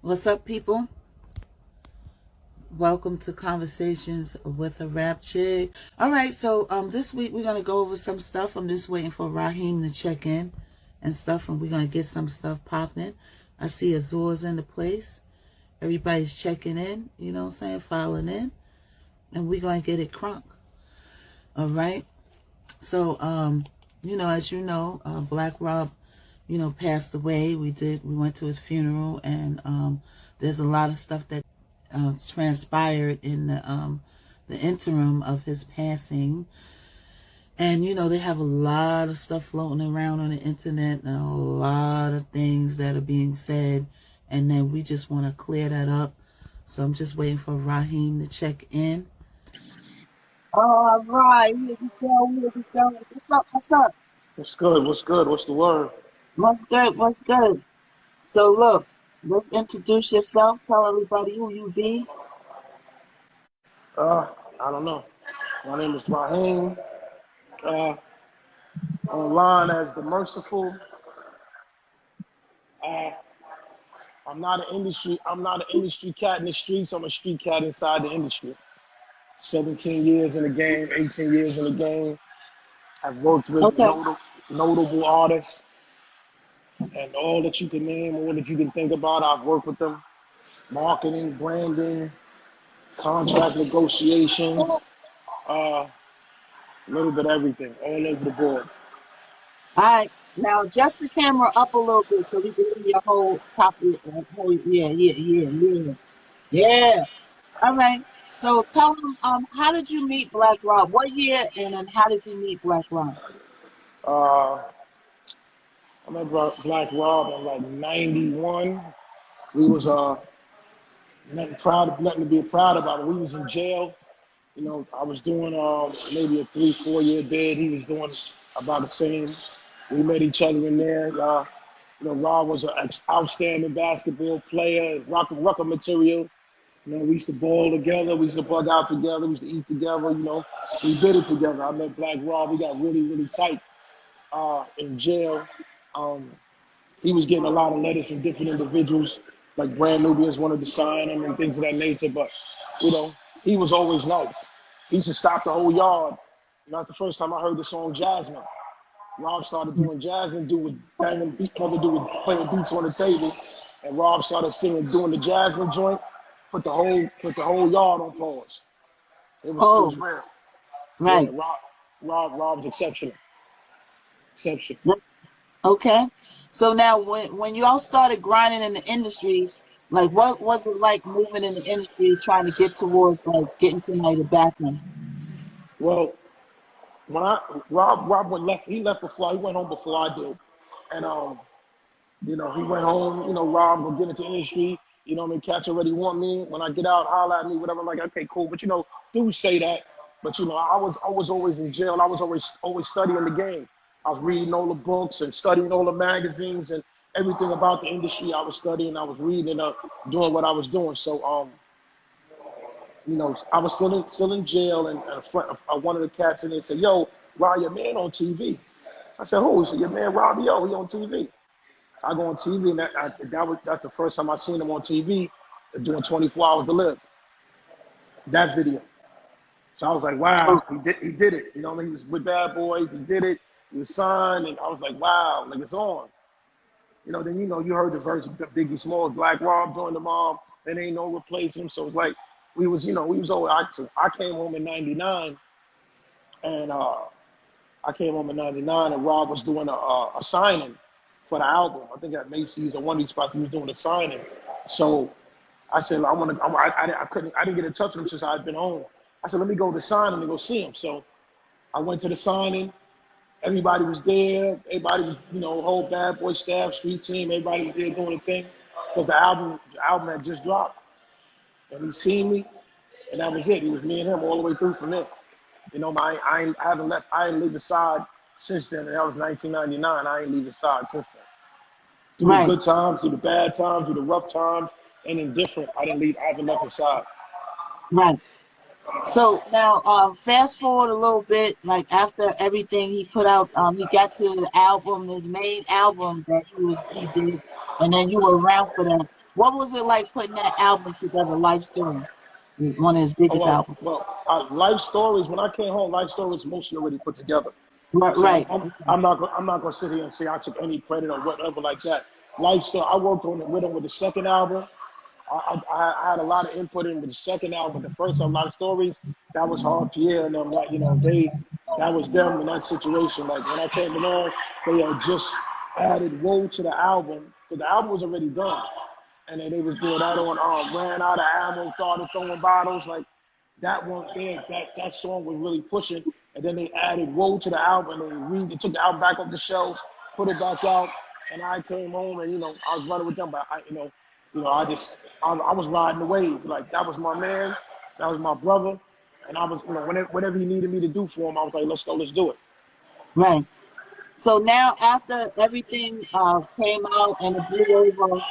What's up, people? Welcome to Conversations with a Rap Chick. All right, so this week we're gonna go over some stuff. I'm just waiting for Rahim to check in and stuff, and we're gonna get some stuff popping. I see Azur's in the place. Everybody's checking in, you know what I'm saying, filing in, and we're gonna get it crunk. All right. So as you know, Black Rob, passed away. We went to his funeral, and there's a lot of stuff that transpired in the interim of his passing. And they have a lot of stuff floating around on the internet and a lot of things that are being said, and then we just want to clear that up. So I'm just waiting for Rahim to check in. All right, here we go, here we go. What's up, what's up? What's good? What's good? What's the word? What's good, what's good? So look, let's introduce yourself. Tell everybody who you be. I don't know. My name is Rahim. Online as the Merciful. I'm not an industry cat in the streets. I'm a street cat inside the industry. 17 years in the game, 18 years in the game. I've worked with Okay. notable artists and all that you can name, all that you can think about. I've worked with them. Marketing, branding, contract negotiation, a little bit of everything, all over the board. All right. Now adjust the camera up a little bit so we can see your whole top of your yeah. All right. So tell them, how did you meet Black Rob? What year and then how did you meet Black Rob? Uh, I met Black Rob in like '91. We was nothing to be proud about. It. We was in jail. I was doing maybe a 3-4 year bid. He was doing about the same. We met each other in there. Rob was an outstanding basketball player, rocker material. We used to ball together. We used to bug out together. We used to eat together. We did it together. I met Black Rob. We got really, really tight in jail. He was getting a lot of letters from different individuals, like Brand Nubians wanted to sign him and things of that nature. But, he was always nice. He used to stop the whole yard. That's the first time I heard the song Jasmine. Rob started doing Jasmine, playing beats on the table. And Rob started doing the Jasmine joint, put the whole yard on pause. It was rare. Right. Yeah, Rob was exceptional. Okay. So now when you all started grinding in the industry, like what was it like moving in the industry trying to get towards like getting somebody to back him? Well, when Rob left, he went home before I did. And he went home, Rob will get into the industry, cats already want me. When I get out, holler at me, whatever. I'm like, okay, cool. But dudes say that. But I was always in jail. I was always studying the game. I was reading all the books and studying all the magazines and everything about the industry. I was studying, I was reading, doing what I was doing. So I was still in jail, and one of the cats in there said, "Yo, Rob, your man on TV." I said, "Who?" He said, "Your man Rob, he on TV." I go on TV, and that's the first time I seen him on TV doing 24 Hours to Live. That video. So I was like, wow, he did it. He was with Bad Boys, he did it. He was signed, and I was like, wow, like it's on. Then you heard the verse of Biggie Smalls, Black Rob joined the mob, and ain't no replacing him. So it's like we was over. I came home in '99, and and Rob was doing a signing for the album. I think at Macy's or one of these spots he was doing a signing. So I said, I didn't get in touch with him since I had been home. I said, let me go to sign him and go see him. So I went to the signing. Everybody was there. Everybody was, whole Bad Boy staff, street team. Everybody was there doing the thing. Because the album had just dropped. And he seen me, and that was it. It was me and him all the way through from there. I haven't left. I ain't leave the side since then. And that was 1999. I ain't leave the side since then. Through the good times, through the bad times, through the rough times, and indifferent. I haven't left the side. Right. So now, fast forward a little bit, like after everything he put out, he got to the album, his main album that he did, and then you were around for that. What was it like putting that album together, Life Story? One of his Oh, biggest albums. Life Stories. When I came home, Life Stories mostly already put together. Right, So right. I'm not gonna sit here and say I took any credit or whatever like that. Life Story. I worked on it with him with the second album. I had a lot of input in with the second album, but the first album, Life Stories, that was hard. Pierre and them, like, that was them in that situation. Like when I came along, they had just added Woe to the album, but the album was already done. And then they was doing that on ran out of ammo, started throwing bottles. Like that one there, that song was really pushing. And then they added Woe to the album, and they took the album back off the shelves, put it back out. And I came home, and I was running with them, but I was riding the wave. Like that was my man, that was my brother, and I was, whatever he needed me to do for him, I was like, let's go, let's do it. Right. So now after everything came out and it blew over,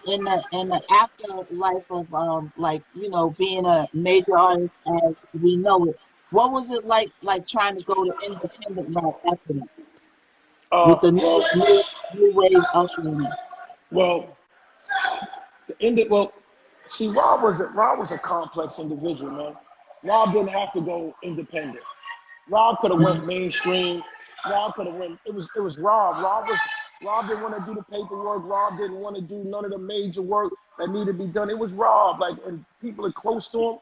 in the afterlife of being a major artist as we know it, what was it like trying to go to independent rap after that with the Well, new wave ushering in? well, see, Rob was a complex individual, man. Rob didn't have to go independent. Rob could have went Mhm. mainstream. Rob could have went. It was Rob. Rob didn't want to do the paperwork. Rob didn't want to do none of the major work that needed to be done. It was Rob. Like, and people are close to him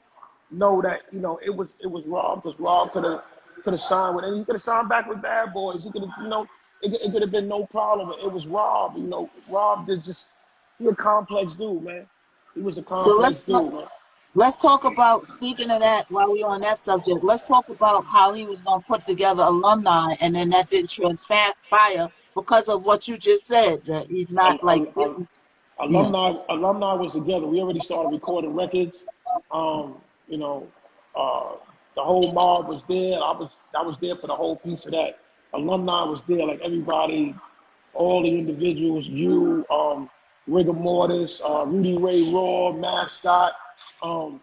know that it was Rob, because Rob could have signed with, and he could have signed back with Bad Boys. He could have, it could have been no problem. It was Rob. Rob did just, he a complex dude, man. He was a So complex dude, man. let's talk about, speaking of that, while we're on that subject, let's talk about how he was going to put together alumni, and then that didn't transpire because of what you just said, that he's not Al- like al- this. al- Yeah, alumni was together. We already started recording records. Um, you know, the whole mob was there. I was there for the whole piece of that. Alumni was there, like everybody, all the individuals, Rigor Mortis, Rudy Ray Raw, Mascot, um,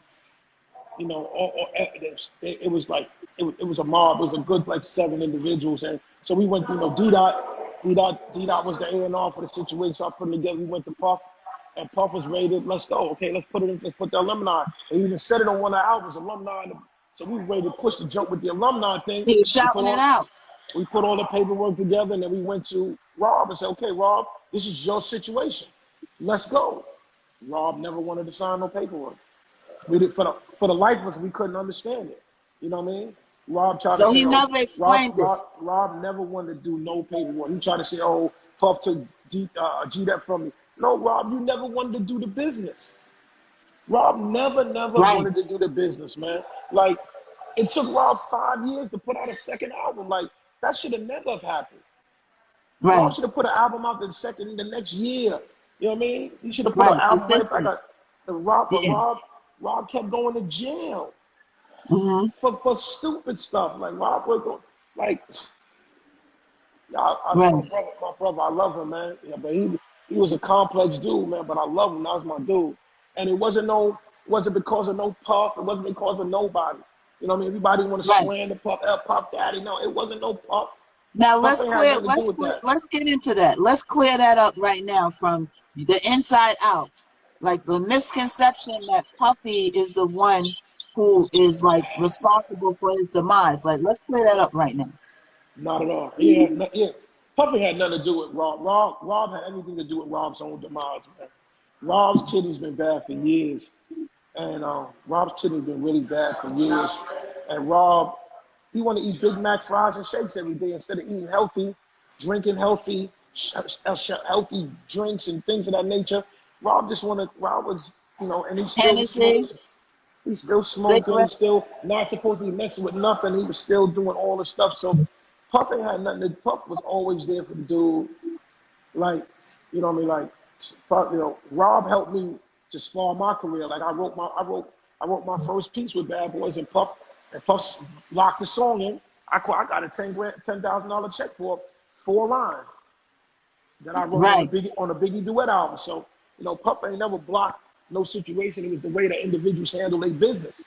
it was like it was a mob. It was a good like 7 individuals, and so we went. D Dot was the A&R for the situation. So I put it together. We went to Puff, and Puff was rated. Let's go. Okay, let's put it in. Let's put the alumni. They even said it on one of the albums, alumni. So we were ready to push the jump with the alumni thing. he was We put shouting it all out. we put all the paperwork together, and then we went to Rob and said, "Okay, Rob, this is your situation. Let's go." Rob never wanted to sign no paperwork. We did for the life of us, we couldn't understand it. You know what I mean? Rob tried to So say, he "Oh, never explained it. Rob never wanted to do no paperwork." He tried to say, "Oh, Puff took G that from me." No, Rob, you never wanted to do the business. Rob never Right, wanted to do the business, man. Like, it took Rob 5 years to put out a second album. Like, that should have never have happened. right, Rob should have put an album out the next year. You know what I mean? He should have put an right. album right Consistent. back. Rob, but Yeah. Rob kept going to jail Hmm. for stupid stuff. Like Rob was going, like, Right, my brother, I love him, man. Yeah, but he was a complex dude, man. But I love him. That was my dude. And it wasn't because of no Puff. It wasn't because of nobody. You know what I mean? Everybody want to right. slander Puff, Puff Daddy. No, it wasn't no Puff. Now Puff ain't had nothing to do with that. let's get into that. Let's clear that up right now from the inside out. Like the misconception that Puffy is the one who is like responsible for his demise. Like let's clear that up right now. Not at all. Yeah. Puffy had nothing to do with Rob. Rob had everything to do with Rob's own demise, man. Rob's kidney's been bad for years, and Rob's kidney's been really bad for years. And Rob, he want to eat Big Mac fries and shakes every day instead of eating healthy, drinking healthy, healthy drinks and things of that nature. Rob just wanted. Rob was, and he still Hennessy, smoked. He's still smoking. cigarette. He's still not supposed to be messing with nothing. He was still doing all the stuff. So Puff ain't had nothing. Puff was always there for the dude. Like, you know what I mean? Like, Rob helped me to spar my career. Like, I wrote my first piece with Bad Boys, and Puff locked the song in. I got a $10,000 check for 4 lines that I wrote Right, on a Biggie duet album. So, Puff ain't never blocked no situation. It was the way that individuals handle their business.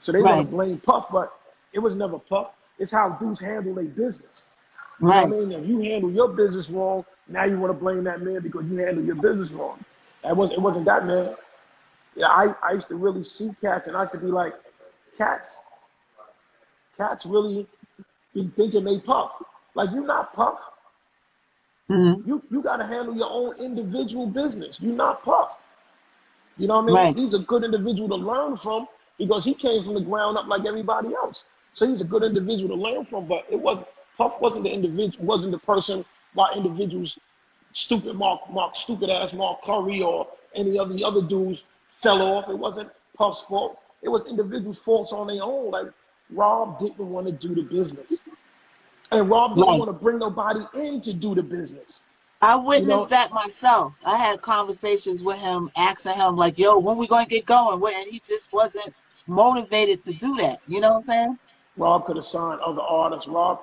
So they want to right, blame Puff, but it was never Puff. It's how dudes handle their business. You know right, what I mean? If you handle your business wrong, now you want to blame that man because you handle your business wrong. It wasn't that, man. Yeah, I used to really see cats, and I used to be like, cats, cats really be thinking they Puff. Like, you not Puff. Mm-hmm. You got to handle your own individual business. You not Puff. You know what I mean? Right. He's a good individual to learn from because he came from the ground up like everybody else. So he's a good individual to learn from. But it wasn't Puff wasn't the individual, wasn't the person why individuals stupid ass Mark Curry or any of the other dudes fell off. It wasn't Puff's fault. It was individuals' faults on their own. Like Rob didn't want to do the business. And Rob didn't Right. want to bring nobody in to do the business. I You witnessed know, that myself. I had conversations with him, asking him like, "Yo, when we going to get going?" And he just wasn't motivated to do that. You know what I'm saying? Rob could have signed other artists. Rob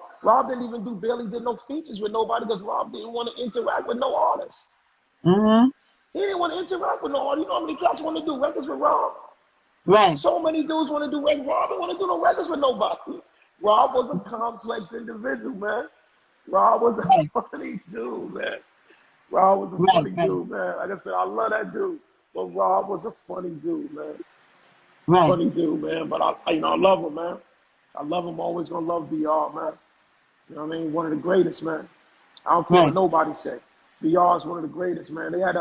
didn't even barely did no features with nobody because Rob didn't want to interact with no artists. Mm-hmm. He didn't want to interact with no artists. You know how many cats want to do records with Rob? Right. So many dudes want to do records. Rob didn't want to do no records with nobody. Rob was a complex individual, man. Rob was a Right. funny dude, man. Rob was a Right. funny Right. dude, man. Like I said, I love that dude. But Rob was a funny dude, man. Right. Funny dude, man. But I love him, man. I love him. Always gonna love BR, man. You know what I mean? One of the greatest, man. I don't care what Right. nobody say. BR is one of the greatest, man. They had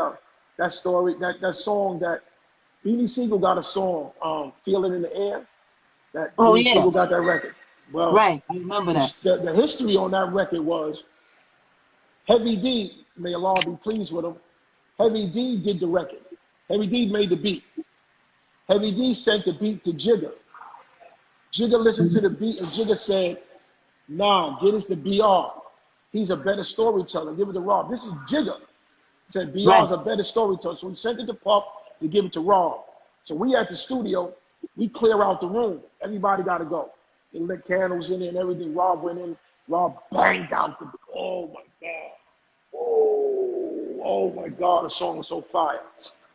that story, that song that Beanie Siegel got a song, "Feel It in the Air." That Oh Beanie yeah. Siegel got that record. Well, Right. I remember that. the history on that record was Heavy D, may Allah be pleased with him. Heavy D did the record. Heavy D made the beat. Heavy D sent the beat to Jigga. Jigga listened to the beat and Jigga said, "Nah, get us the BR. He's a better storyteller. Give it to Rob." This is Jigga. Said BR Right. is a better storyteller. So we sent it to Puff to give it to Rob. So we at the studio, we clear out the room. Everybody got to go. They lit candles in there and everything. Rob went in. Rob banged out the, oh my God. Oh my God, the song was so fire.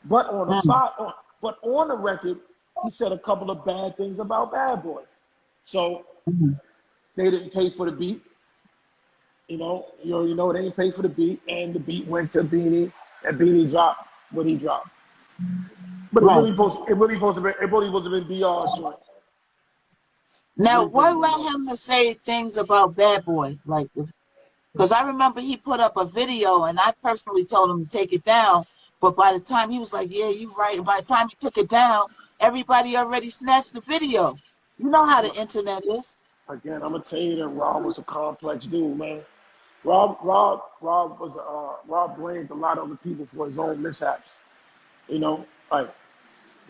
But on the Mm. but on the record, he said a couple of bad things about Bad Boys. So Mhm. they didn't pay for the beat. You already know they didn't pay for the beat, and the beat went to Beanie, and Beanie dropped what he dropped. But Right. it really supposed to be BR joint. Now, Really supposed what to be led BR. him to say things about Bad Boy? Like, because I remember he put up a video, and I personally told him to take it down. But by the time he was like, "Yeah, you're right," and by the time he took it down, everybody already snatched the video. You know how the internet is. Again, I'm gonna tell you that Rob was a complex dude, man. Rob blamed a lot of other people for his own mishaps. You know, like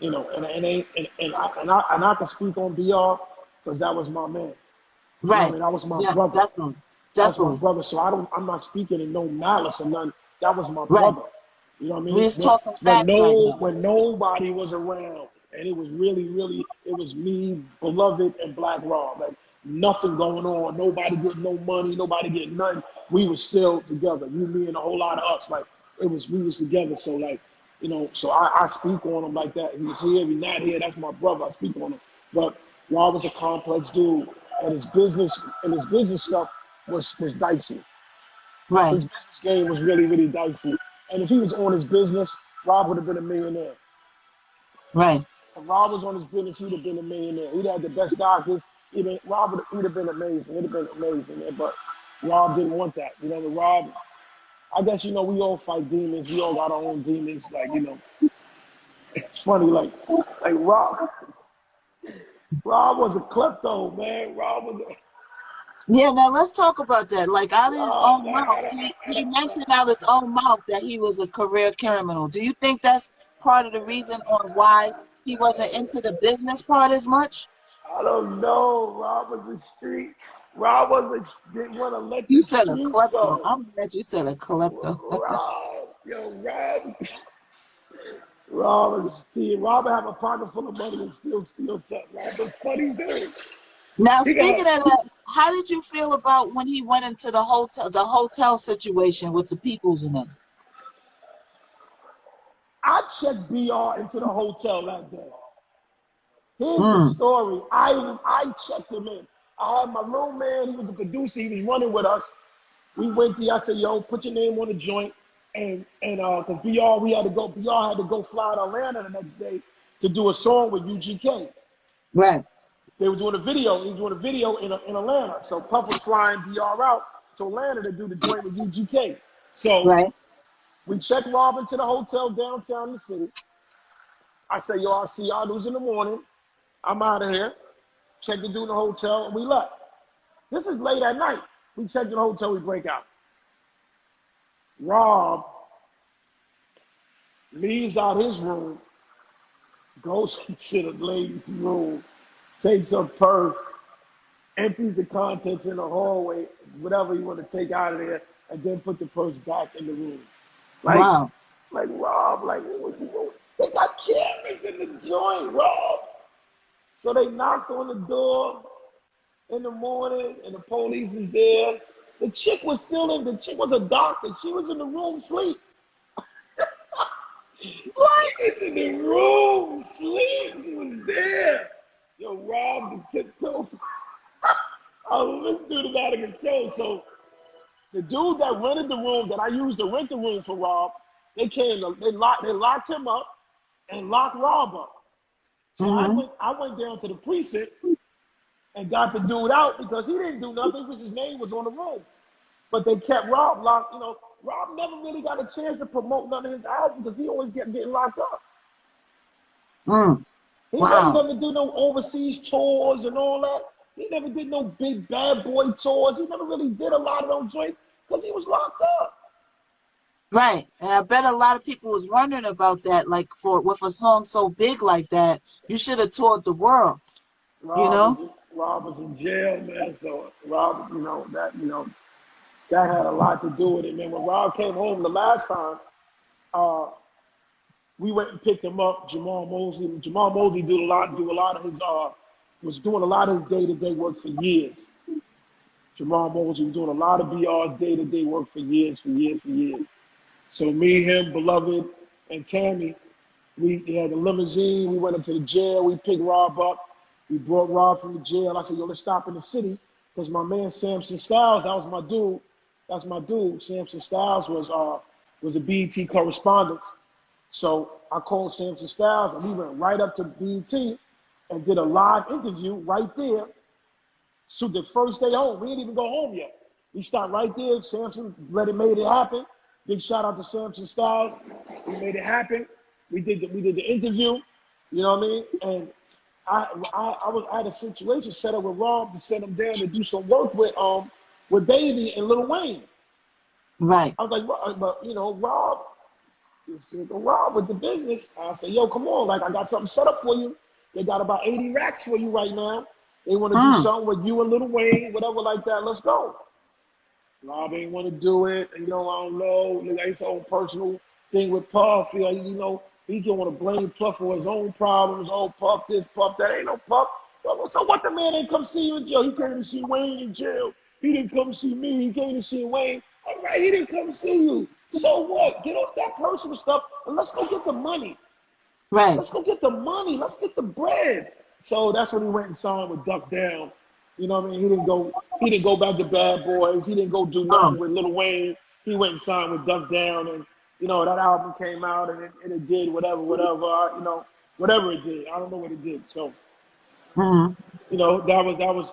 and I can speak on BR because that was my man. You know what I Right. mean? That was my Yeah, brother. definitely. That was my Definitely. brother. So I'm not speaking in no malice or none. That was my Right. brother. You know what I We're mean? just talking facts right now. When nobody was around, and it was really, it was me, beloved, and Black Rob. Like nothing going on. Nobody getting no money. Nobody getting nothing. We was still together. You, me, and a whole lot of us. Like we was together. So like, so I speak on him like that. He was here. He not here. That's my brother. I speak on him. But Rob was a complex dude, and his business stuff was dicey. Right. His business game was really dicey. And if he was on his business, Rob would have been a millionaire. Right. If Rob was on his business, he'd have been a millionaire. He'd have the best doctors. Rob would have been amazing. It'd have been amazing. But Rob didn't want that. But Rob, I guess, we all fight demons. We all got our own demons. Like, it's funny. Like Rob was a klepto, man. Rob was a, Yeah, now let's talk about that. Like out of his Rob own had, mouth, he mentioned out his own mouth that he was a career criminal. Do you think that's part of the reason on why he wasn't into the business part as much? I don't know. Rob was a street. Didn't want to let You the said a streets klepto. go. I'm glad you said a klepto. Rob is steal. Rob have a pocket full of money and still steal something. Rob a funny dude. Now, He got. speaking of that, how did you feel about when he went into the hotel situation with the peoples in it? I checked BR into the hotel that day. Here's the Mm, story. I checked him in. I had my little man. He was a producer. He was running with us. We went there. I said, "Yo, put your name on the joint." and because BR we had to go, BR had to go fly to Atlanta the next day to do a song with UGK. Right. They were doing a video. He was doing a video in Atlanta. So Puff was flying DR out to Atlanta to do the joint with UGK. So Right. we checked Rob into the hotel downtown in the city. I said, yo, I'll see y'all dudes in the morning. I'm out of here. Checked the dude in the hotel, and we left. This is late at night. We checked in the hotel, we break out. Rob leaves out his room, goes to the ladies' room, takes her purse, empties the contents in the hallway, whatever you want to take out of there, and then put the purse back in the room. Wow. Like Rob, like, what you doing? They got cameras in the joint, Rob. So they knocked on the door in the morning, and the police was there. The chick was the chick was a doctor. She was in the room sleep. What? She was in the room sleep. She was there. Yo, Rob the tiptoe. Oh, this dude is out of control. So the dude that rented the room that I used to rent the room for Rob, they locked him up and locked Rob up. So I went down to the precinct and got the dude out because he didn't do nothing because his name was on the room. But they kept Rob locked. You know, Rob never really got a chance to promote none of his albums because he always kept getting locked up. He never do no overseas tours and all that. He never did no big bad boy tours. He never really did a lot of those joints because he was locked up. Right. And I bet a lot of people was wondering about that. Like with a song so big like that, you should have toured the world. Rob was in jail, man. So Rob, that had a lot to do with it, man. When Rob came home the last time, we went and picked him up. Jamal Mosley was doing a lot of his day-to-day work for years. Jamal Mosley was doing a lot of BR's day-to-day work for years. So me, him, Beloved, and Tammy, we had a limousine. We went up to the jail. We picked Rob up. We brought Rob from the jail. I said, yo, let's stop in the city because my man Samson Styles, that was my dude. That's my dude. Samson Styles was a BET correspondent. So I called Samson Styles and we went right up to BET and did a live interview right there. So the first day home, we didn't even go home yet. We stopped right there. Samson made it happen. Big shout out to Samson Styles. We made it happen. We did the interview. You know what I mean? And I had a situation set up with Rob to send him down to do some work with Baby and Lil Wayne. Right. I was like, but Rob with the business. I said, yo, come on, like I got something set up for you. They got about 80 racks for you right now. They want to do something with you and Lil Wayne, whatever like that. Let's go. Rob ain't want to do it. And, I don't know. Like his own personal thing with Puff. He don't want to blame Puff for his own problems. Oh, Puff this, Puff that. Ain't no Puff. So what? The man ain't come see you in jail. He came to see Wayne in jail. He didn't come see me. He came to see Wayne. All right, he didn't come see you. So what? Get off that personal stuff and let's go get the money. Right. Let's go get the money. Let's get the bread. So that's when he went and signed with Duck Down. You know what I mean? He didn't go back to Bad Boys. He didn't go do nothing with Lil Wayne. He went and signed with Duck Down, and that album came out and it did whatever it did. I don't know what it did. So that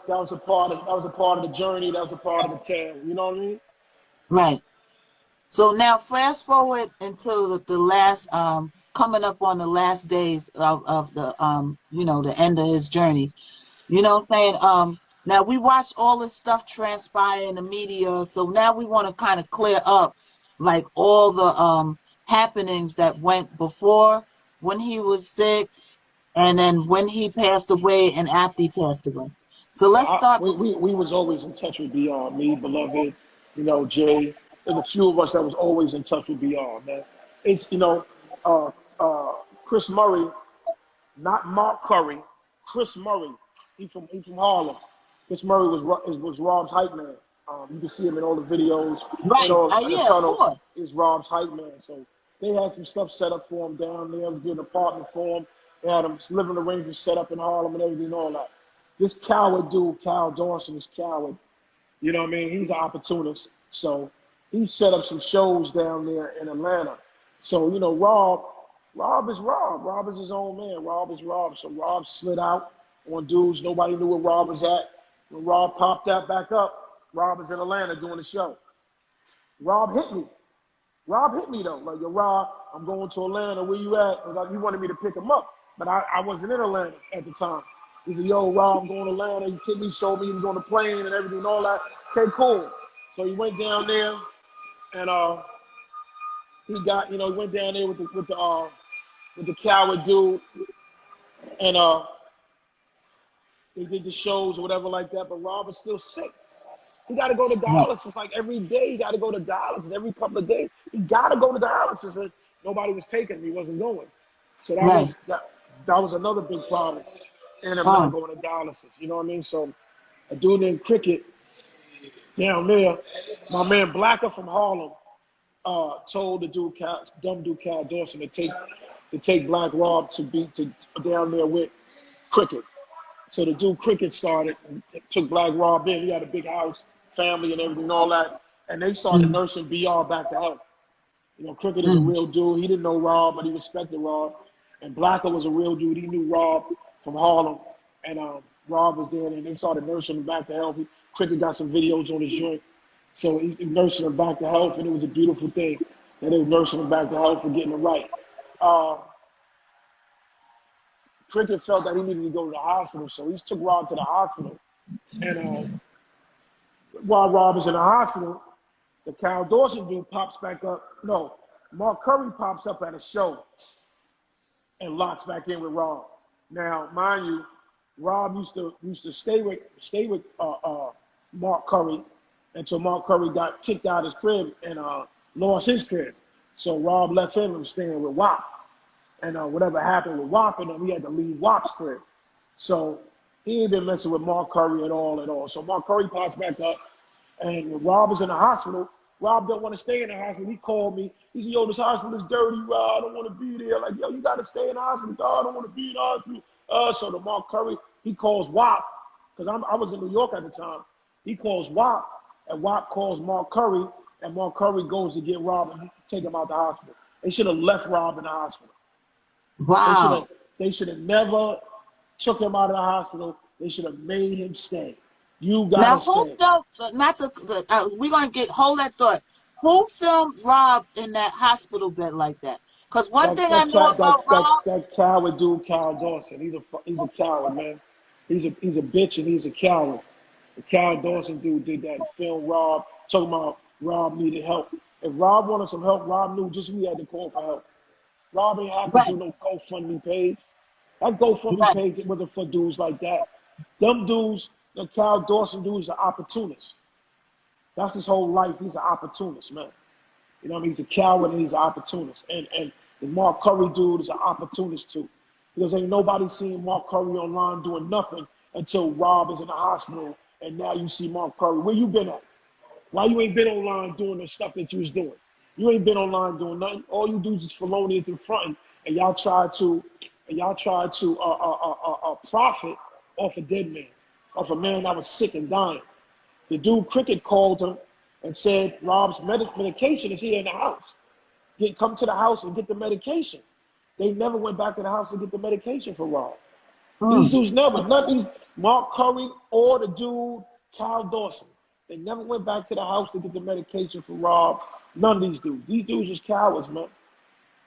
was a part of the journey. That was a part of the tale. You know what I mean? Right. So now fast forward until the last coming up on the last days of the the end of his journey. You know what I'm saying? Now we watched all this stuff transpire in the media, so now we want to kind of clear up like all the happenings that went before when he was sick and then when he passed away and after he passed away. So let's start. We was always in touch with BR, me, Beloved, Jay. There's a few of us that was always in touch with BR, man. It's Chris Murray, not Mark Curry, Chris Murray. He's from Harlem. Chris Murray was Rob's hype man. You can see him in all the videos. Right. In the tunnel is Rob's hype man. So they had some stuff set up for him down there. It was an apartment for him. They had him living arrangements set up in Harlem and everything and all that. This coward dude, Cal Dawson, is coward. You know what I mean? He's an opportunist. So he set up some shows down there in Atlanta. So, Rob is Rob. Rob is his own man. Rob is Rob. So Rob slid out on dudes. Nobody knew where Rob was at. When Rob popped that back up, Rob was in Atlanta doing the show. Rob hit me. Rob hit me though. Like, yo, Rob, I'm going to Atlanta. Where you at? And like, he wanted me to pick him up. But I wasn't in Atlanta at the time. He said, yo, Rob, I'm going to Atlanta. He kid me, showed me he was on the plane and everything and all that. Okay, cool. So he went down there and he got, he went down there with the coward dude, and they did the shows or whatever like that. But Rob is still sick. He got to go to Right. dialysis like every day. He got to go to dialysis every couple of days. He got to go to dialysis, and nobody was taking him. He wasn't going. So Right. that was another big problem, and him not going to dialysis. You know what I mean? So a dude named Cricket down there, my man Blacker from Harlem, told the dude, dumb dude Cal Dawson, to take Black Rob to down there with Cricket. So the dude Cricket started, took Black Rob in. He had a big house, family, and everything, and all that. And they started nursing BR back to health. Cricket is a real dude. He didn't know Rob, but he respected Rob. And Blacker was a real dude. He knew Rob from Harlem, and Rob was there, and they started nursing him back to health. Cricket got some videos on his joint. So he's nursing him back to health, and it was a beautiful thing that they were nursing him back to health and getting it right. Cricket felt that he needed to go to the hospital, so he took Rob to the hospital. And while Rob was in the hospital, the Cal Dawson dude pops back up. No, Mark Curry pops up at a show and locks back in with Rob. Now, mind you, Rob used to stay with Mark Curry until Mark Curry got kicked out of his crib and lost his crib. So Rob left him and was staying with WAP. And whatever happened with WAP, and he had to leave WAP's crib. So he ain't been messing with Mark Curry at all. So Mark Curry pops back up, and when Rob was in the hospital, Rob don't want to stay in the hospital. He called me. He said, yo, this hospital is dirty, Rob. I don't want to be there. Like, yo, you got to stay in the hospital. God, I don't want to be in the hospital. So the Mark Curry, he calls WAP, because I was in New York at the time. He calls WAP, and WAP calls Mark Curry, and Mark Curry goes to get Rob and take him out the hospital. They should have left Rob in the hospital. Wow. They should have never took him out of the hospital. They should have made him stay. You Now, gotta who stay. filmed, we're going to hold that thought. Who filmed Rob in that hospital bed like that? Because one thing I know about Rob. That coward dude, Cal Dawson. He's a coward, man. He's a bitch and he's a coward. The Cal Dawson dude did that. Filmed Rob, talking about Rob needed help. If Rob wanted some help, Rob knew just who he had to call for help. Rob ain't have to do no GoFundMe page. That GoFundMe page wasn't for dudes like that. Them dudes, the Cal Dawson dude is an opportunist. That's his whole life. He's an opportunist, man. You know what I mean? He's a coward and he's an opportunist. And the Mark Curry dude is an opportunist too. Because ain't nobody seen Mark Curry online doing nothing until Rob is in the hospital and now you see Mark Curry. Where you been at? Why you ain't been online doing the stuff that you was doing? You ain't been online doing nothing. All you do is just felonious in front, and y'all try to profit off a dead man, off a man that was sick and dying. The dude Cricket called him and said, Rob's medication is here in the house. Come to the house and get the medication. They never went back to the house to get the medication for Rob. These dudes never, none of these, Mark Curry or the dude Cal Dawson, they never went back to the house to get the medication for Rob. None of these dudes. These dudes is cowards, man.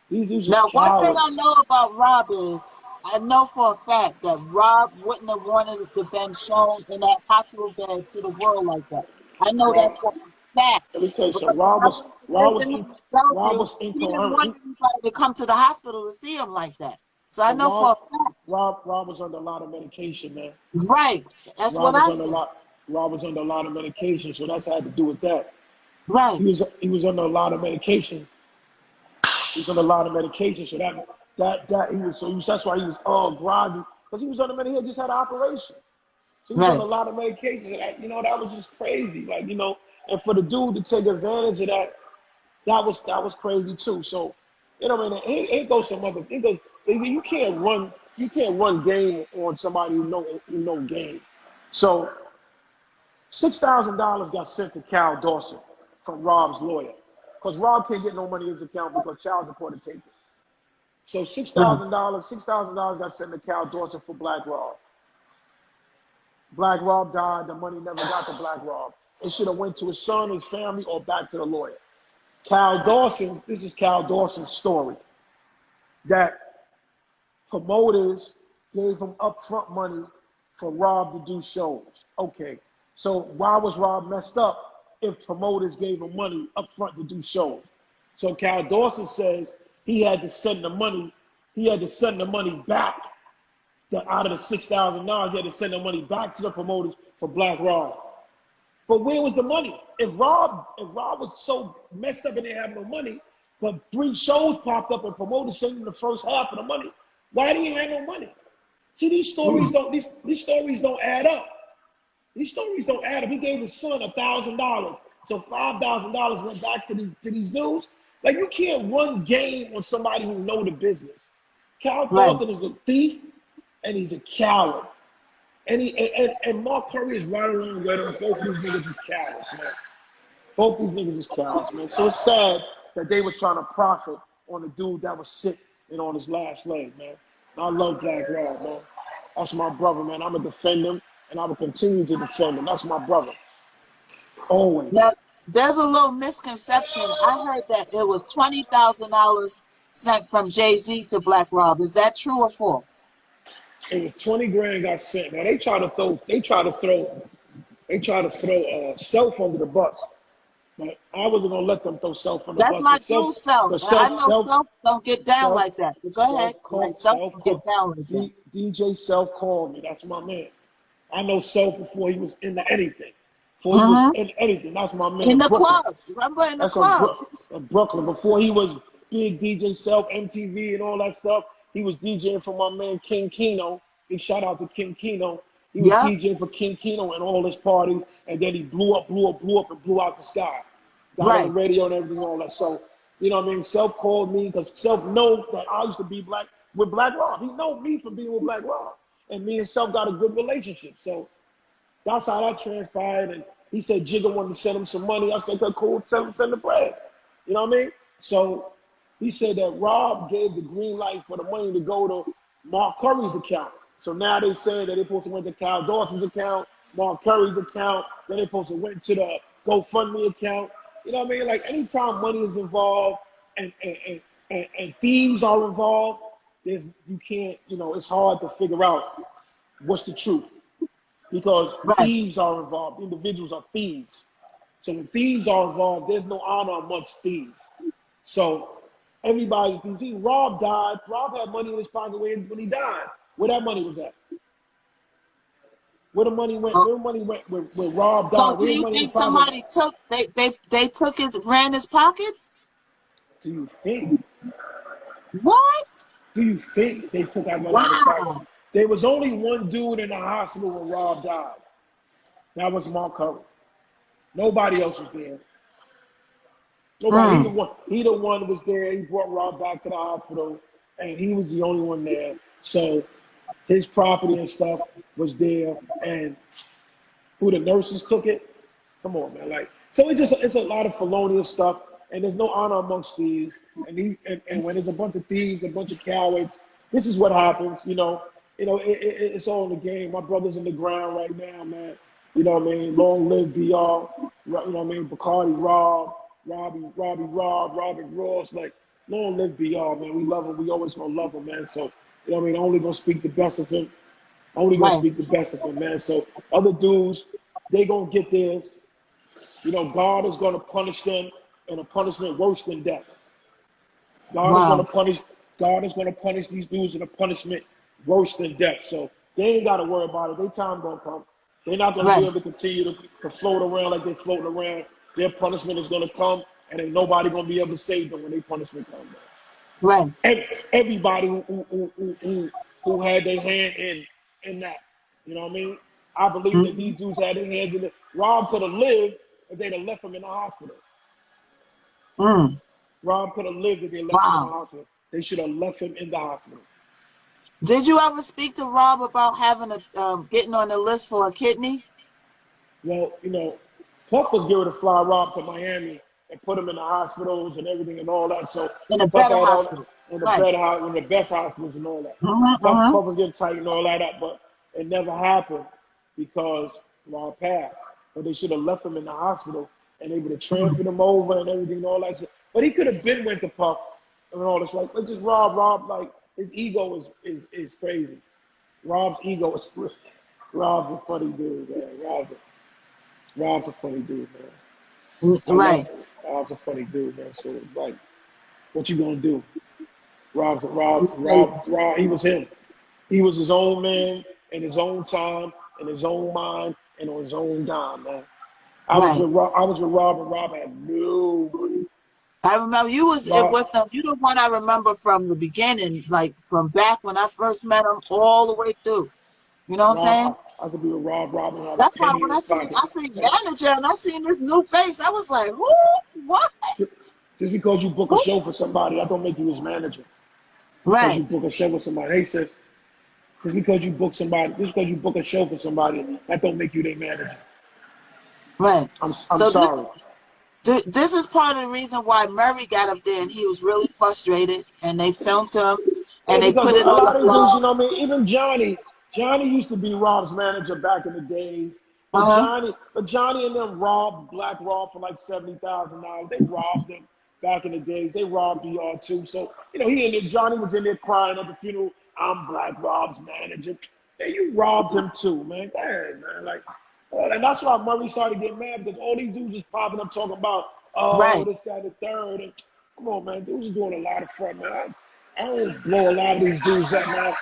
These dudes is cowards. One thing I know about Rob is, I know for a fact that Rob wouldn't have wanted to have been shown in that hospital bed to the world like that. I know that for a fact. Let me tell you something. Because Rob he was didn't incoherent. want anybody to come to the hospital to see him like that. So I know for a fact. Rob was under a lot of medication, man. Right. That's what I said. Rob was under a lot of medication, so that's had to do with that. Right. He was under a lot of medication. He was under a lot of medication, so that's why he was groggy, because he was under medication. He just had an operation. So he was under a lot of medication. That was just crazy. And for the dude to take advantage of that, that was crazy too. So, it goes some other. You can't run game on somebody who know game. So $6,000 got sent to Cal Dawson. from Rob's lawyer. Because Rob can't get no money in his account because child support had taken. So $6,000 got sent to Cal Dawson for Black Rob. Black Rob died. The money never got to Black Rob. It should have went to his son, his family, or back to the lawyer. Cal Dawson, this is Cal Dawson's story, that promoters gave him upfront money for Rob to do shows. Okay, so why was Rob messed up if promoters gave him money upfront to do shows? So Cal Dawson says he had to send the money back. Out of the $6,000, he had to send the money back to the promoters for Black Rob. But where was the money? If Rob was so messed up and didn't have no money, but 3 shows popped up and promoters sent him the first half of the money, why didn't he have no money? See, these stories don't add up. These stories don't add up. He gave his son $1,000, so $5,000 went back to these dudes. Like, you can't run game on somebody who know the business. Cal Dawson is a thief and he's a coward. And Mark Curry is right along with him. Both of these niggas is cowards, man. Both these niggas is cowards, man. So it's sad that they were trying to profit on the dude that was sick and on his last leg, man. And I love Black Rob, man. That's my brother, man. I'm going to defend him, and I will continue to defend him. That's my brother. Always. Now, there's a little misconception. I heard that it was $20,000 sent from Jay-Z to Black Rob. Is that true or false? It was 20 grand got sent. Now they try to throw Self under the bus. But I wasn't gonna let them throw Self under the bus. That's my true Self. I know Self don't get down like that. But go ahead. Self don't get down like that. DJ Self called me. That's my man. I know Self before he was into anything. Before he was in anything. That's my man. In the clubs. Remember in the clubs. In Brooklyn. Before he was big DJ Self, MTV and all that stuff. He was DJing for my man King Keno. Big shout out to King Keno. He was DJing for King Keno and all his parties, and then he blew up, and blew out the sky. Got on the radio and everything, all that. So, you know what I mean? Self called me because Self knows that I used to be with Black Rob. He knows me from being with Black Rob. And me and Self got a good relationship. So that's how that transpired. And he said Jigga wanted to send him some money. I said, okay, cool, send the bread. You know what I mean? So he said that Rob gave the green light for the money to go to Mark Curry's account. So now they say that they're supposed to went to Cal Dawson's account, Mark Curry's account, then they're supposed to went to the GoFundMe account. You know what I mean? Like, anytime money is involved and thieves are involved, you can't, it's hard to figure out what's the truth. Because thieves are involved. Individuals are thieves. So when thieves are involved, there's no honor amongst thieves. So everybody, Rob died. Rob had money in his pocket when he died. Where that money was at? Where the money went? Where the money went when Rob died? So do you think somebody ran his pockets? Do you think? What? Do you think they took out money out of his pockets? There was only one dude in the hospital when Rob died. That was Mark Curry. Nobody else was there. Nobody. He the one was there. He brought Rob back to the hospital, and he was the only one there. So his property and stuff was there, and who the nurses took it. Come on, man. Like, so it's a lot of felonious stuff, and there's no honor amongst thieves. And when there's a bunch of thieves, a bunch of cowards, this is what happens. It's all in the game. My brother's in the ground right now, man. You know what I mean? Long live BR. You know what I mean? Bacardi Rob, Robbie Rob, Robin Ross. Like, long live BR, man. We love him. We always gonna love him, man. So, you know what I mean? Only gonna speak the best of him. Speak the best of him, man. So other dudes, they gonna get theirs. God is gonna punish them in a punishment worse than death. God is gonna punish these dudes in a punishment worse than death. So they ain't gotta worry about it. Their time gonna come. They're not gonna be able to continue to float around like they're floating around. Their punishment is gonna come, and ain't nobody gonna be able to save them when their punishment comes. Right. Everybody who had their hand in that, you know what I mean? I believe that these dudes had their hands in it. Rob could have lived if they'd have left him in the hospital. Rob could have lived if they left him in the hospital. They should have left him in the hospital. Did you ever speak to Rob about having getting on the list for a kidney? Well, Puff was going to fly Rob to Miami and put him in the hospitals and everything and all that. So In a Puff better had all hospital. in the Right. in the best hospitals and all that. Puff, Uh-huh. Puff was getting tight and all that up, but it never happened because Rob passed. But they should have left him in the hospital and they would have transferred him over and everything and all that shit. But he could have been went to Puff and all this. Like, let's just Rob, like his ego is crazy. Rob's ego is Rob's a funny dude, man. Rob's a funny dude, man. I love Right. him. Rob's a funny dude, man. So like, what you gonna do? It's crazy. Rob, he was him. He was his own man in his own time, in his own mind, and on his own dime, man. Right. I was with Rob, and Rob had no money. I remember you was Rob, with them. You the one I remember from the beginning, like from back when I first met him all the way through. You know what I'm saying? I could be with Rob and have a That's why penny in when his pocket. I seen manager and I seen this new face, I was like, who? What? Just because you book a show for somebody, that don't make you his manager. Because you Right. book a show with somebody. They said, just because you book a show for somebody, that don't make you their manager. Right. I'm So sorry. this is part of the reason why Murray got up there and he was really frustrated and they filmed him Yeah, and they because put it a on the lot of these dudes, you blog. know what I mean? Even Johnny used to be Rob's manager back in the days. But Uh-huh. Johnny and them robbed Black Rob for like $70,000. They robbed him back in the days. They robbed DR too. So, you know, Johnny was in there crying at the funeral, I'm Black Rob's manager. Yeah, you robbed him too, man. Dang, man. Like, and that's why Murray started getting mad because all these dudes just popping up talking about, oh, Right. this, that, the third. And come on, man. Dudes are doing a lot of front, man. I don't blow a lot of these dudes up, man.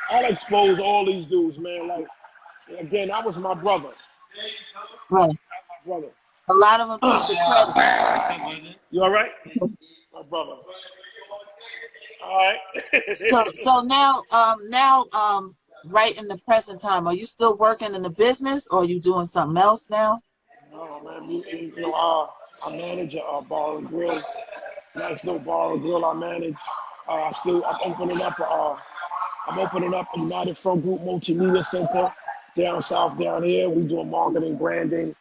I'll expose all these dudes, man. Like, again, that was my brother. Right. My brother. A lot of them took the credit. You all right? My brother. All right. So right in the present time, are you still working in the business or are you doing something else now? No, man. You know, I manage a bar and grill. Nice little bar and grill I manage. I'm opening up a United Front Group Multimedia Center down south down here. We doing marketing, branding,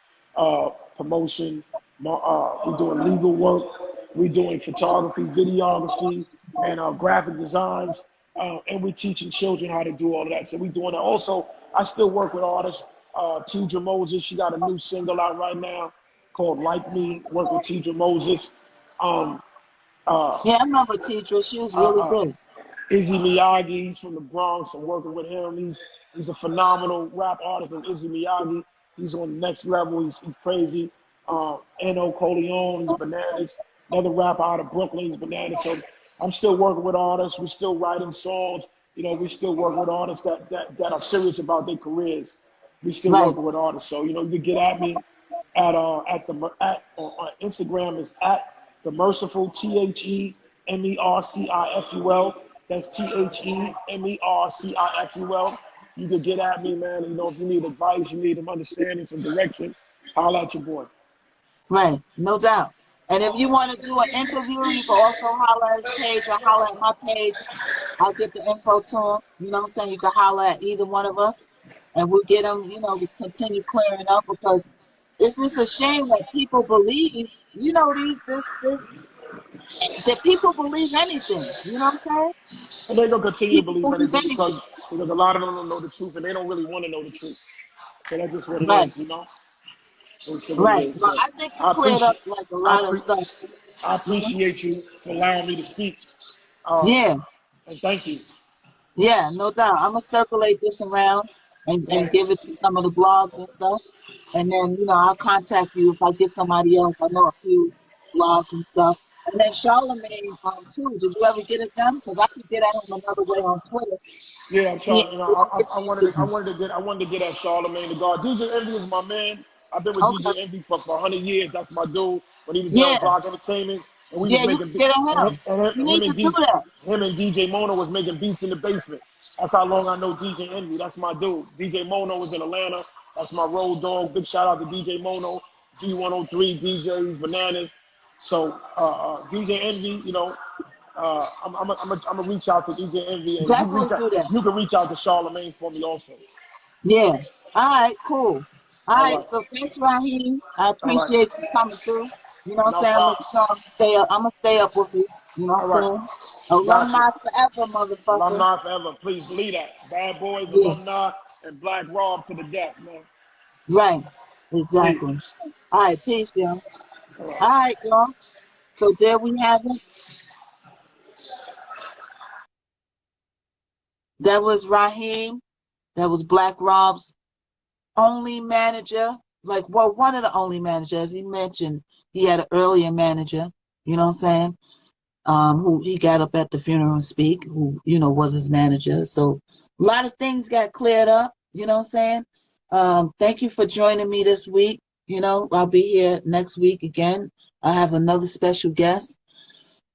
promotion. We doing legal work. We doing photography, videography, and graphic designs. And we teaching children how to do all of that. So we doing that. Also, I still work with artists. Tidra Moses, she got a new single out right now called "Like Me." Work with Tidra Moses. Um, uh, Yeah, I remember Tidra. She was uh, really uh, good. Izzy Miyagi, he's from the Bronx. I'm working with him. He's a phenomenal rap artist. And Izzy Miyagi, he's on the next level. He's crazy. N.O. Coleon, he's bananas. Another rapper out of Brooklyn, he's bananas. So I'm still working with artists. We're still writing songs. You know, we still working with artists that are serious about their careers. We still Right. working with artists. So, you know, you can get at me on Instagram is at the Merciful TheMerciful. That's TheMerciful. You can get at me, man. You know, if you need advice, you need some understanding, some direction, holla at your boy. Right. No doubt. And if you want to do an interview, you can also holler at his page or holler at my page. I'll get the info to him. You know what I'm saying? You can holler at either one of us and we'll get them, we continue clearing up because it's just a shame that people believe, that people believe anything. You know what I'm saying? And they're gonna continue to People believe believe anything anything. because a lot of them don't know the truth and they don't really want to know the truth. So that's just what it Right. is, you know. It's just what it Right. is. But So I think you I cleared up appreciate, like a I, lot of pre- stuff. I Mhm. appreciate you for allowing me to speak. Uh, Yeah. and thank you. Yeah, no doubt. I'm gonna circulate this around and Right. give it to some of the blogs and stuff. And then, I'll contact you if I get somebody else. I know a few blogs and stuff. And then Charlemagne, too. Did you ever get at them? Because I could get at him another way on Twitter. Yeah, I'm He trying. You know, ain't I wanted to, me. I wanted to get at Charlemagne the God. DJ Envy is my man. I've been with Okay. DJ Envy for 100 years. That's my dude. When he was down Yeah. with Block Entertainment, and we was Yeah, you making can get at him. You need to do that. him and DJ Mono was making beats in the basement. That's how long I know DJ Envy. That's my dude. DJ Mono was in Atlanta. That's my road dog. Big shout out to DJ Mono, G103, DJs, Bananas. So DJ Envy, I'm gonna reach out to DJ Envy, and Definitely do that. you can reach out to Charlemagne for me also. Yeah. All right, cool. All All right, right. so thanks, Rahim. I All right. appreciate you coming through. You know what No I'm saying? I'm gonna, problem. stay up. I'm gonna stay up with you. You know All what I'm right. saying? Got you. Alumni forever, motherfucker. Alumni forever. Please believe that. Bad boys, Yeah, alumni, and Black Rob to the death, man. right. Peace. Exactly. All right, peace, y'all. All right. All right, y'all. So there we have it. That was Rahim. That was Black Rob's only manager. Like, well, one of the only managers. As he mentioned, he had an earlier manager. You know what I'm saying? Who he got up at the funeral and speak, who, was his manager. So a lot of things got cleared up, you know what I'm saying? Thank you for joining me this week. I'll be here next week again. I have another special guest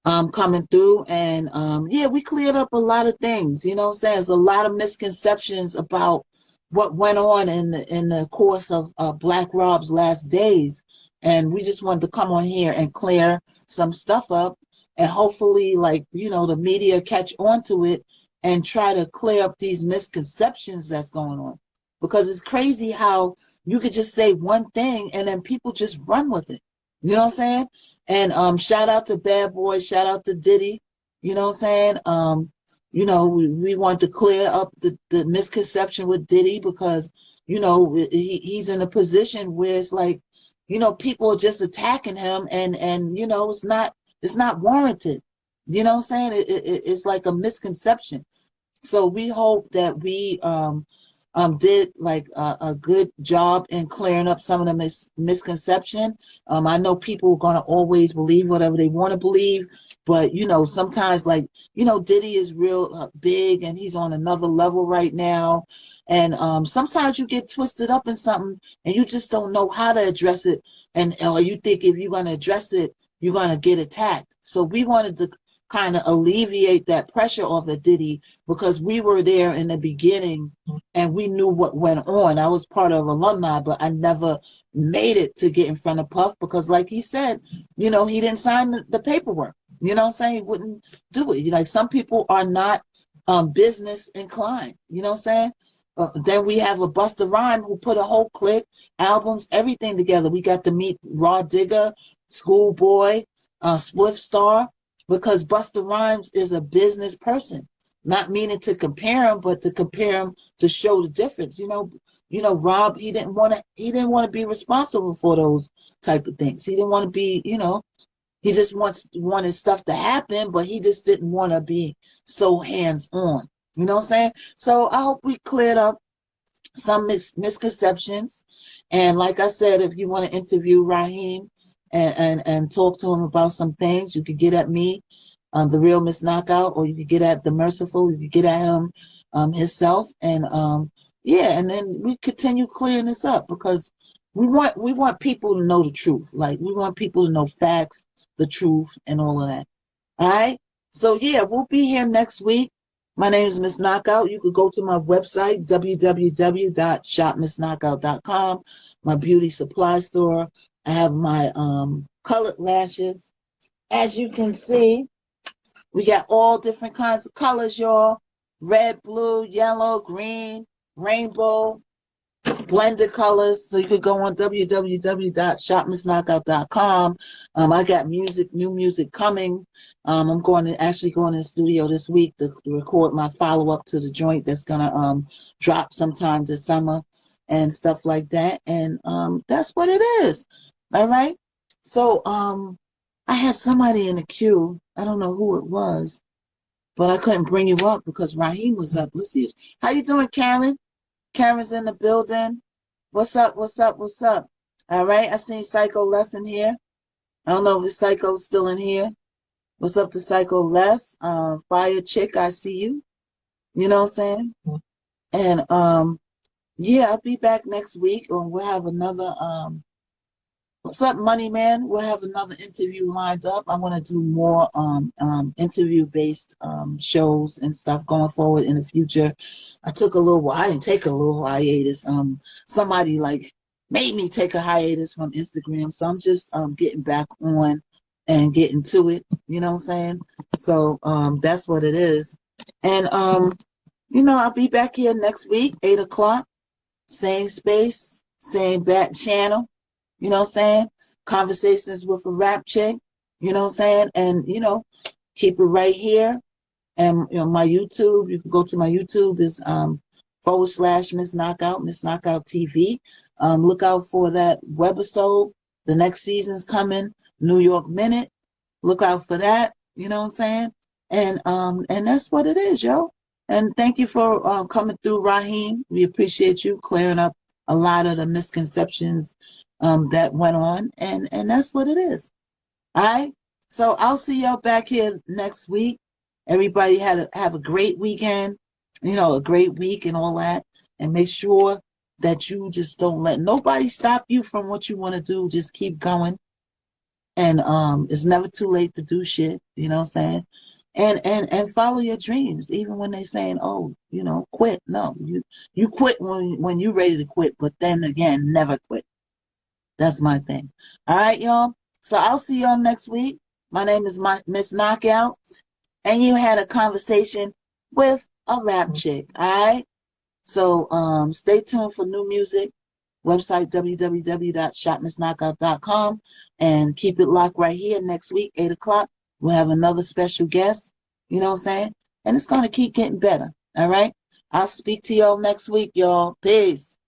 coming through, and yeah, we cleared up a lot of things, you know what I'm saying? There's a lot of misconceptions about what went on in the course of Black Rob's last days, and we just wanted to come on here and clear some stuff up, and hopefully, like, the media catch on to it and try to clear up these misconceptions that's going on, because it's crazy how you could just say one thing and then people just run with it. You know what I'm saying? And shout out to Bad Boy, shout out to Diddy. You know what I'm saying? We want to clear up the misconception with Diddy, because, he's in a position where it's like, people are just attacking him, and it's not warranted. You know what I'm saying? It's like a misconception. So we hope that we did like a good job in clearing up some of the misconception. I know people are going to always believe whatever they want to believe, but sometimes, like, Diddy is real big, and he's on another level right now, and sometimes you get twisted up in something and you just don't know how to address it, and or you think if you're going to address it, you're going to get attacked. So we wanted to kind of alleviate that pressure off of Diddy, because we were there in the beginning and we knew what went on. I was part of alumni, but I never made it to get in front of Puff, because, like he said, he didn't sign the paperwork. You know what I'm saying? He wouldn't do it. Like, some people are not business inclined. You know what I'm saying? Then we have a Busta Rhyme who put a whole clique, albums, everything together. We got to meet Raw Digger, Schoolboy, Spliff Star, because Busta Rhymes is a business person. Not meaning to compare him, but to compare him to show the difference. Rob, he didn't want to be responsible for those type of things. He didn't want to be, he just wanted stuff to happen, but he just didn't want to be so hands on. You know what I'm saying? So I hope we cleared up some misconceptions. And like I said, if you want to interview Rahim and talk to him about some things, you could get at me, the real Miss Knockout, or you could get at the Merciful. You could get at him himself, and yeah, and then we continue clearing this up, because we want people to know the truth. Like, we want people to know facts, the truth, and all of that. All right. So yeah, we'll be here next week. My name is Miss Knockout. You could go to my website, www.shopmissknockout.com, my beauty supply store. I have my colored lashes. As you can see, we got all different kinds of colors, y'all. Red, blue, yellow, green, rainbow, blended colors. So you could go on www.shopmissknockout.com. I got new music coming. I'm actually going to the studio this week to record my follow-up to the joint that's gonna drop sometime this summer and stuff like that. And that's what it is. All right. So I had somebody in the queue. I don't know who it was, but I couldn't bring you up because Rahim was up. Let's see. How you doing, Karen? Karen's in the building. What's up? What's up? What's up? All right. I seen Psycho Les in here. I don't know if Psycho's still in here. What's up to Psycho Les? Fire Chick, I see you. You know what I'm saying? And yeah, I'll be back next week, or we'll have another what's up, Money Man? We'll have another interview lined up. I want to do more interview-based shows and stuff going forward in the future. I didn't take a little hiatus. Somebody like made me take a hiatus from Instagram, so I'm just getting back on and getting to it. You know what I'm saying? So that's what it is. And I'll be back here next week, 8 o'clock, same space, same back channel, you know what I'm saying? Conversations with a Rap Chick, you know what I'm saying? And, you know, keep it right here. And, you know, my YouTube, you can go to my YouTube is / Miss Knockout TV. Look out for that webisode. The next season's coming, New York Minute. Look out for that, you know what I'm saying? And that's what it is, yo. And thank you for coming through, Rahim. We appreciate you clearing up a lot of the misconceptions that went on, and that's what it is. All right. So I'll see y'all back here next week. Everybody have a great weekend, you know, a great week and all that. And make sure that you just don't let nobody stop you from what you want to do. Just keep going. And it's never too late to do shit, you know what I'm saying? And follow your dreams, even when they saying, oh, you know, quit. No, you quit when you're ready to quit, but then again, never quit. That's my thing. All right, y'all. So I'll see y'all next week. My name is Miss Knockout, and you had a conversation with a rap chick. All right. So stay tuned for new music. Website www.shopmissknockout.com, and keep it locked right here. Next week, 8 o'clock, we'll have another special guest. You know what I'm saying? And it's gonna keep getting better. All right. I'll speak to y'all next week, y'all. Peace.